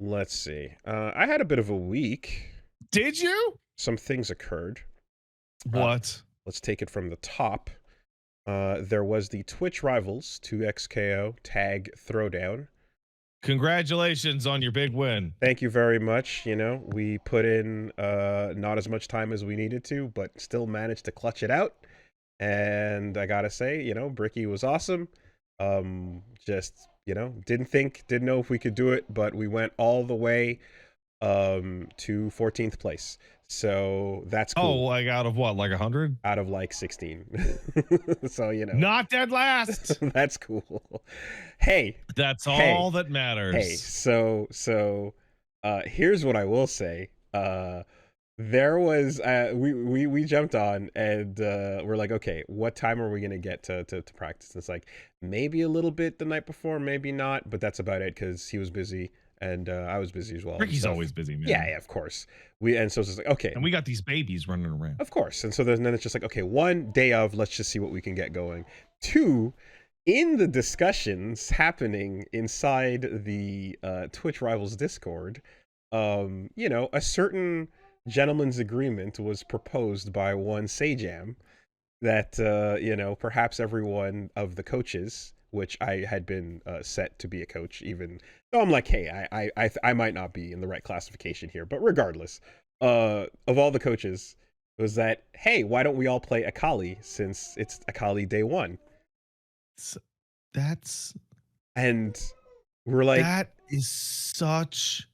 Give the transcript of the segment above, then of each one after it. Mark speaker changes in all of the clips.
Speaker 1: Let's see. I had a bit of a week.
Speaker 2: Did you?
Speaker 1: Some things occurred.
Speaker 2: What?
Speaker 1: Let's take it from the top. There was the Twitch Rivals 2XKO Tag Throwdown.
Speaker 2: Congratulations on your big win.
Speaker 1: Thank you very much. You know, we put in not as much time as we needed to, but still managed to clutch it out. And I gotta say, you know, Bricky was awesome. Just, you know, didn't know if we could do it, but we went all the way to 14th place. So that's cool.
Speaker 2: Oh, like out of what, like 100?
Speaker 1: Out of like 16. So, you know.
Speaker 2: Not dead last.
Speaker 1: That's cool. Hey.
Speaker 2: That's all that matters.
Speaker 1: Hey, so here's what I will say. There was we jumped on and we're like, okay, what time are we gonna get to practice? And it's like maybe a little bit the night before, maybe not, but that's about it because he was busy and I was busy as well.
Speaker 2: Ricky's always busy, man.
Speaker 1: Yeah, of course. So it's just like, okay,
Speaker 2: and we got these babies running around.
Speaker 1: Of course. And so then it's just like, okay, one day of, let's just see what we can get going. Two, in the discussions happening inside the Twitch Rivals Discord, you know, a certain gentleman's agreement was proposed by one Sajam that, you know, perhaps every one of the coaches, which I had been set to be a coach, even though I'm like, hey, I might not be in the right classification here, but regardless, of all the coaches, was that, hey, why don't we all play Akali since it's Akali day one? And we're like,
Speaker 2: that is such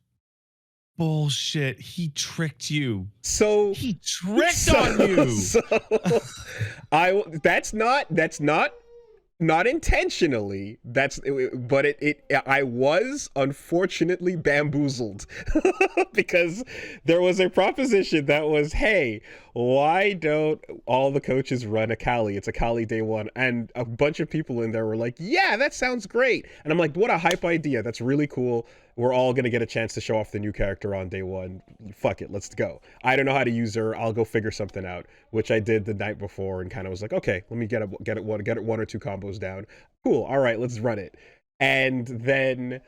Speaker 2: bullshit. He tricked you.
Speaker 1: So
Speaker 2: he tricked on you.
Speaker 1: So that's not intentionally. But I was unfortunately bamboozled because there was a proposition that was, hey, why don't all the coaches run Akali? It's Akali day one. And a bunch of people in there were like, yeah, that sounds great. And I'm like, what a hype idea. That's really cool. We're all going to get a chance to show off the new character on day one. Fuck it, let's go. I don't know how to use her. I'll go figure something out, which I did the night before and kind of was like, okay, let me get it one or two combos down. Cool. All right, let's run it. And then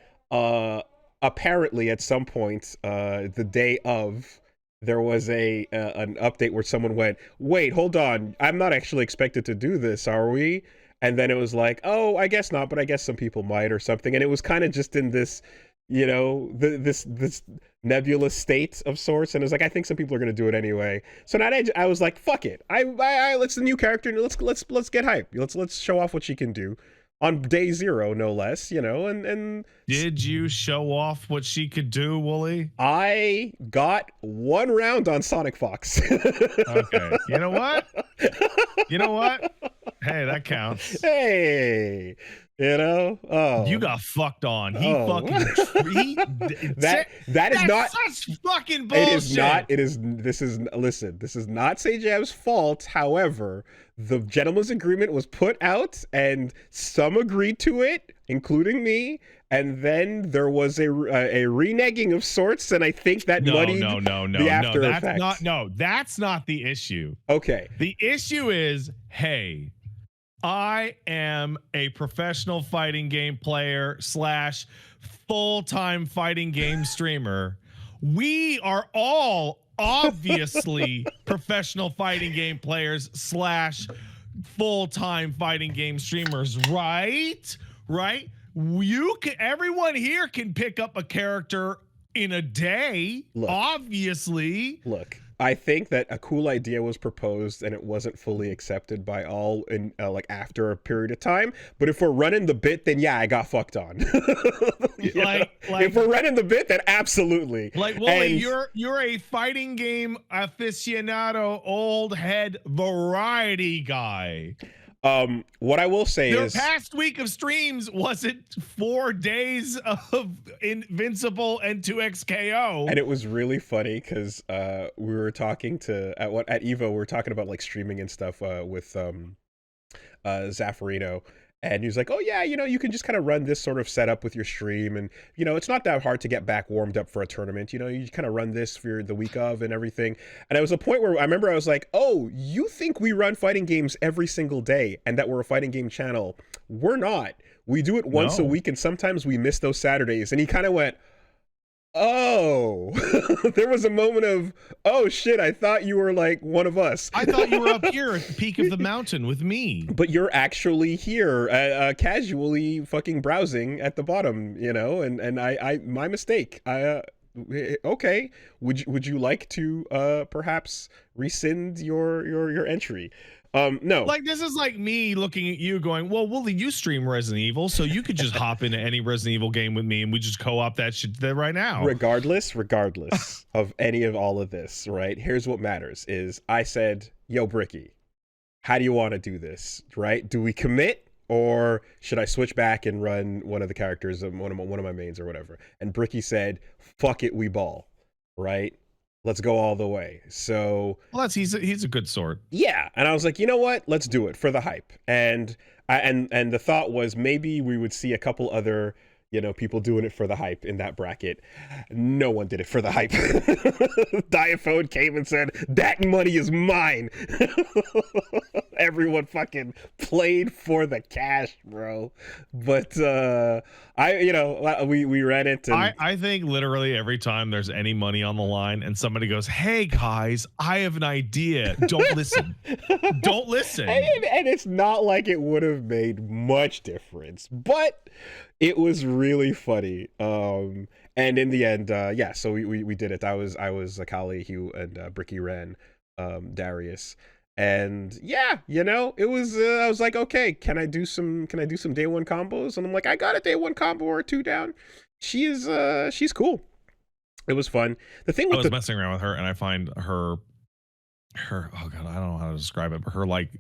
Speaker 1: apparently at some point the day of, there was an update where someone went, wait, hold on. I'm not actually expected to do this, are we? And then it was like, oh, I guess not, but I guess some people might or something. And it was kind of just in this, you know, this nebulous state of sorts. And it was like, I think some people are going to do it anyway. So now I was like, fuck it. Let's the new character. Let's get hype. Let's show off what she can do on day 0, no less, you know, and
Speaker 2: did you show off what she could do, Woolie?
Speaker 1: I got 1 round on Sonic Fox.
Speaker 2: Okay. You know what? Hey, that counts.
Speaker 1: Hey, you know, oh,
Speaker 2: you got fucked on. He
Speaker 1: that is not
Speaker 2: such fucking bullshit.
Speaker 1: This is not Sajam's fault. However, the gentleman's agreement was put out and some agreed to it, including me. And then there was a reneging of sorts, and I think that muddied the after effects.
Speaker 2: That's not the issue.
Speaker 1: Okay.
Speaker 2: The issue is, hey, I am a professional fighting game player / full-time fighting game streamer. We are all obviously professional fighting game players / full-time fighting game streamers, right? Right? Everyone here can pick up a character in a day. Obviously.
Speaker 1: Look, I think that a cool idea was proposed and it wasn't fully accepted by all in like after a period of time. But if we're running the bit, then yeah, I got fucked on. like if we're running the bit, then absolutely.
Speaker 2: Like, Woolie, you're a fighting game aficionado, old head variety guy.
Speaker 1: What I will say is,
Speaker 2: the past week of streams wasn't 4 days of Invincible and 2XKO,
Speaker 1: and it was really funny because we were talking at Evo, we were talking about like streaming and stuff with Zaffarino. And he was like, oh yeah, you know, you can just kind of run this sort of setup with your stream. And, you know, it's not that hard to get back warmed up for a tournament. You know, you kind of run this for the week of and everything. And there was a point where I remember I was like, oh, you think we run fighting games every single day and that we're a fighting game channel? We're not. We do it once a week and sometimes we miss those Saturdays. And he kind of went, Oh, there was a moment of, oh shit, I thought you were like one of us.
Speaker 2: I thought you were up here at the peak of the mountain with me.
Speaker 1: But you're actually here, casually fucking browsing at the bottom, you know, and my mistake. Okay. Would you like to perhaps rescind your entry? No.
Speaker 2: Like, this is like me looking at you going, well, Woolie, you stream Resident Evil, so you could just hop into any Resident Evil game with me and we just co-op that shit there right now.
Speaker 1: Regardless of any of all of this, right? Here's what matters is I said, yo, Bricky, how do you want to do this, right? Do we commit or should I switch back and run one of the characters of one of my mains or whatever? And Bricky said, fuck it, we ball, right? Let's go all the way. So,
Speaker 2: well, he's a good sort.
Speaker 1: Yeah, and I was like, you know what? Let's do it for the hype. And and the thought was maybe we would see a couple other, you know, people doing it for the hype in that bracket. No one did it for the hype. Diaphone came and said, that money is mine. Everyone fucking played for the cash, bro. But we ran into.
Speaker 2: I think literally every time there's any money on the line and somebody goes, hey guys, I have an idea. Don't listen. Don't listen.
Speaker 1: And it's not like it would have made much difference, but it was really funny. And in the end, so we did it. I was Akali, Hugh, and Bricky ran Darius. And yeah, you know, it was I was like, okay, can I do some day one combos? And I'm like, I got a day one combo or two down. She's cool. It was fun. The thing with
Speaker 2: I was messing around with her and I find her oh god, I don't know how to describe it, but her like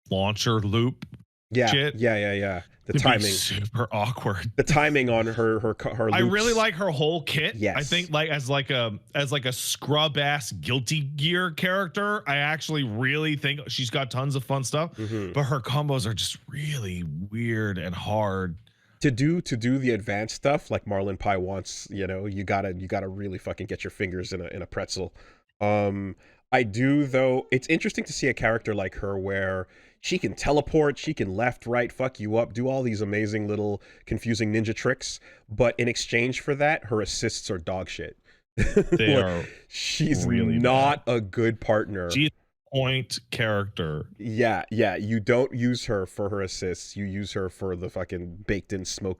Speaker 2: launcher loop shit.
Speaker 1: Yeah. The timing
Speaker 2: super awkward.
Speaker 1: The timing on her
Speaker 2: I really like her whole kit.
Speaker 1: Yes.
Speaker 2: I think like as like a scrub ass Guilty Gear character, I actually really think she's got tons of fun stuff. Mm-hmm. But her combos are just really weird and hard.
Speaker 1: To do the advanced stuff like Marlon Pie wants, you know, you gotta really fucking get your fingers in a pretzel. I do though. It's interesting to see a character like her where she can teleport, she can left, right, fuck you up, do all these amazing little confusing ninja tricks. But in exchange for that, her assists are dog shit.
Speaker 2: They are.
Speaker 1: She's really not a good partner.
Speaker 2: She's a point character.
Speaker 1: Yeah. You don't use her for her assists. You use her for the fucking baked in smoke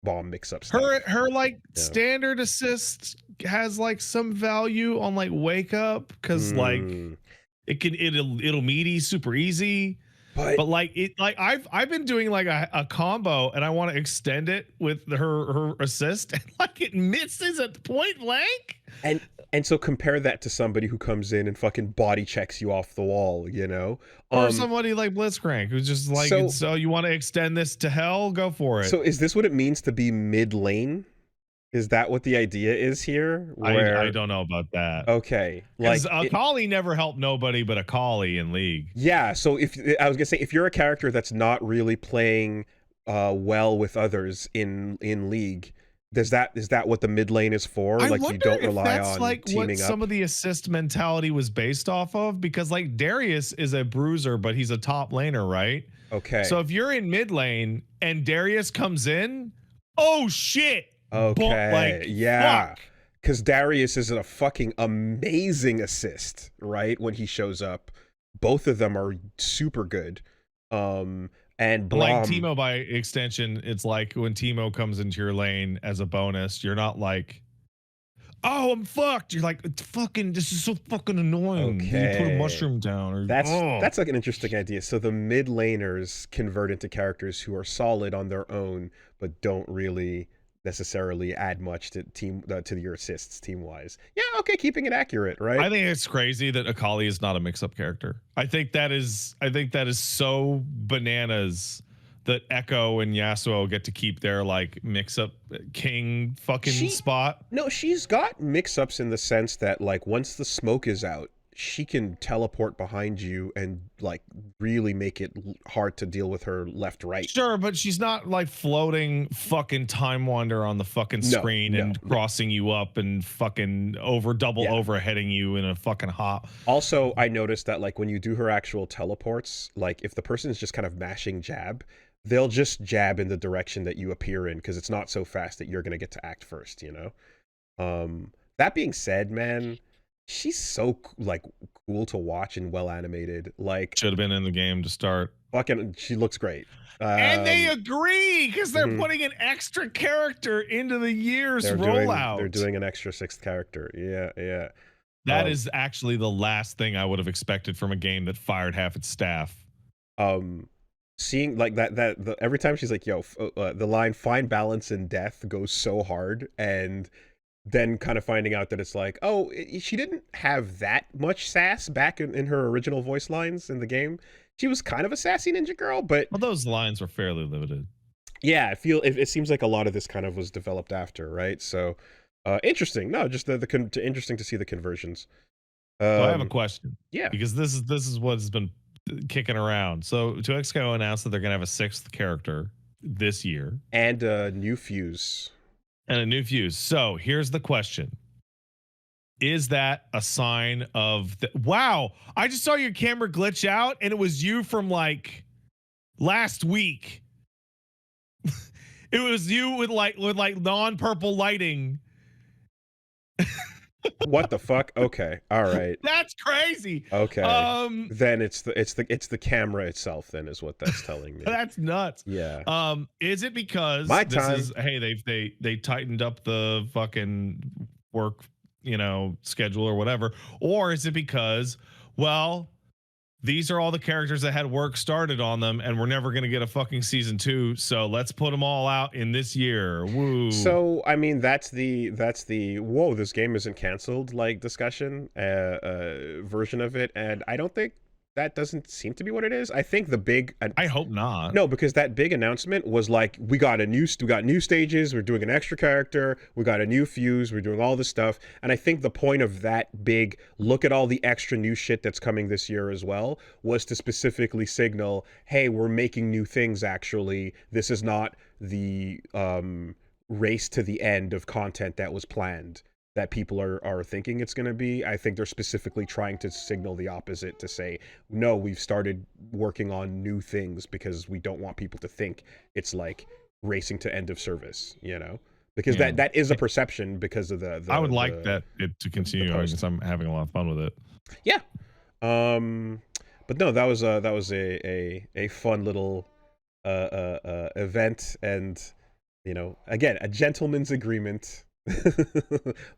Speaker 1: bomb mix-up stuff.
Speaker 2: Her like standard assist has like some value on like wake up because like it'll meaty super easy. But like it, like I've been doing like a combo and I want to extend it with her assist and like it misses at point blank.
Speaker 1: And so compare that to somebody who comes in and fucking body checks you off the wall, you know,
Speaker 2: or somebody like Blitzcrank who's just like, so you want to extend this to hell? Go for it.
Speaker 1: So is this what it means to be mid lane? Is that what the idea is here? Where...
Speaker 2: I don't know about that.
Speaker 1: Okay. Like
Speaker 2: Akali never helped nobody but Akali in League.
Speaker 1: Yeah, so if you're a character that's not really playing well with others in League, is that what the mid lane is for?
Speaker 2: I
Speaker 1: like
Speaker 2: wonder
Speaker 1: you don't
Speaker 2: if
Speaker 1: rely
Speaker 2: that's
Speaker 1: on
Speaker 2: like
Speaker 1: teaming
Speaker 2: what
Speaker 1: up.
Speaker 2: Some of the assist mentality was based off of, because like Darius is a bruiser, but he's a top laner, right?
Speaker 1: Okay.
Speaker 2: So if you're in mid lane and Darius comes in, oh shit.
Speaker 1: Okay. Yeah. Because Darius is a fucking amazing assist, right? When he shows up, both of them are super good. And Braum,
Speaker 2: like Teemo by extension, it's like when Teemo comes into your lane as a bonus, you're not like, oh, I'm fucked. You're like, it's fucking, this is so fucking annoying.
Speaker 1: Okay.
Speaker 2: You put a mushroom down. Or,
Speaker 1: that's like an interesting idea. So the mid laners convert into characters who are solid on their own, but don't really necessarily add much to your assists team wise. Yeah, okay, keeping it accurate, right?
Speaker 2: I think it's crazy that Akali is not a mix-up character. I think that is so bananas that Echo and Yasuo get to keep their like mix-up king fucking spot.
Speaker 1: No, she's got mix-ups in the sense that like once the smoke is out, she can teleport behind you and like really make it hard to deal with her left right.
Speaker 2: Sure, but she's not like floating fucking Time Wander on the fucking screen and crossing you up and fucking overheading you in a fucking hop.
Speaker 1: Also, I noticed that like when you do her actual teleports, like if the person is just kind of mashing jab, they'll just jab in the direction that you appear in because it's not so fast that you're going to get to act first, you know? That being said, man, she's so like cool to watch and well animated. Like
Speaker 2: Should have been in the game to start.
Speaker 1: fucking, she looks great.
Speaker 2: And they agree because they're
Speaker 1: mhm.
Speaker 2: putting an extra character into the year's
Speaker 1: They're
Speaker 2: rollout.
Speaker 1: doing an extra 6th character. Yeah.
Speaker 2: That
Speaker 1: Um,
Speaker 2: is actually the last thing I would have expected from a game that fired half its staff.
Speaker 1: Seeing like every time she's like, "Yo," the line "find balance in death" goes so hard, and then kind of finding out that it's like, oh, she didn't have that much sass back in her original voice lines in the game. She was kind of a sassy ninja girl, but
Speaker 2: Well, those lines were fairly limited.
Speaker 1: yeah, it seems like a lot of this kind of was developed after, right? So, interesting. No, just interesting to see the conversions.
Speaker 2: So I have a question.
Speaker 1: Yeah,
Speaker 2: Because this is what's been kicking around. So 2XCO announced that they're gonna have a 6th character this year
Speaker 1: and new fuse.
Speaker 2: and a new fuse. So here's the question. Is that a sign of wow, I just saw your camera glitch out and it was you from like last week. It was you with like non-purple lighting.
Speaker 1: What the fuck? Okay, all right.
Speaker 2: That's crazy.
Speaker 1: Okay. Then it's the camera itself. Then is what that's telling me.
Speaker 2: That's nuts.
Speaker 1: Yeah.
Speaker 2: Is it because
Speaker 1: My
Speaker 2: this
Speaker 1: time.
Speaker 2: is they tightened up the fucking work, schedule or whatever, or is it because, well, these are all the characters that had work started on them and we're never going to get a fucking season 2, so let's put them all out in this year. Woo.
Speaker 1: So I mean that's the whoa, this game isn't canceled like discussion version of it, and I don't think that doesn't seem to be what it is. I think the big
Speaker 2: I hope not.
Speaker 1: no, because that big announcement was like, we got new stages, we're doing an extra character, we got a new fuse, we're doing all this stuff. And I think the point of that big look at all the extra new shit that's coming this year as well was to specifically signal, hey, we're making new things actually. This is not the race to the end of content that was planned that people are thinking it's going to be. I think they're specifically trying to signal the opposite, to say, no, we've started working on new things because we don't want people to think it's like racing to end of service, because that is a perception because of the
Speaker 2: I would like that it to continue because I'm having a lot of fun with it.
Speaker 1: Yeah. But no, that was a fun little event, and again, a gentleman's agreement.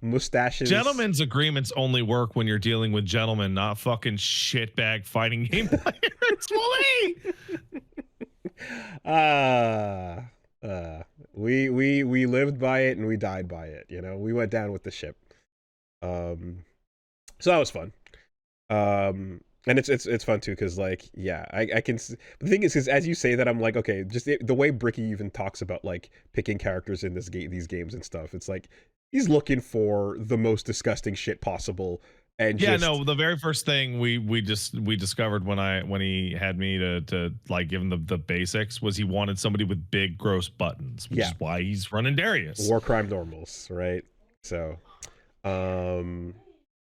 Speaker 1: Mustaches.
Speaker 2: Gentlemen's agreements only work when you're dealing with gentlemen, not fucking shitbag fighting game players.
Speaker 1: We lived by it and we died by it. We went down with the ship. So that was fun. And it's fun too because like I can. The thing is as you say that, I'm like, okay, just the way Bricky even talks about like picking characters in these games and stuff. It's like he's looking for the most disgusting shit possible. And
Speaker 2: the very first thing we discovered when he had me to like give him the basics was he wanted somebody with big gross buttons, which is why he's running Darius.
Speaker 1: War crime normals, right? So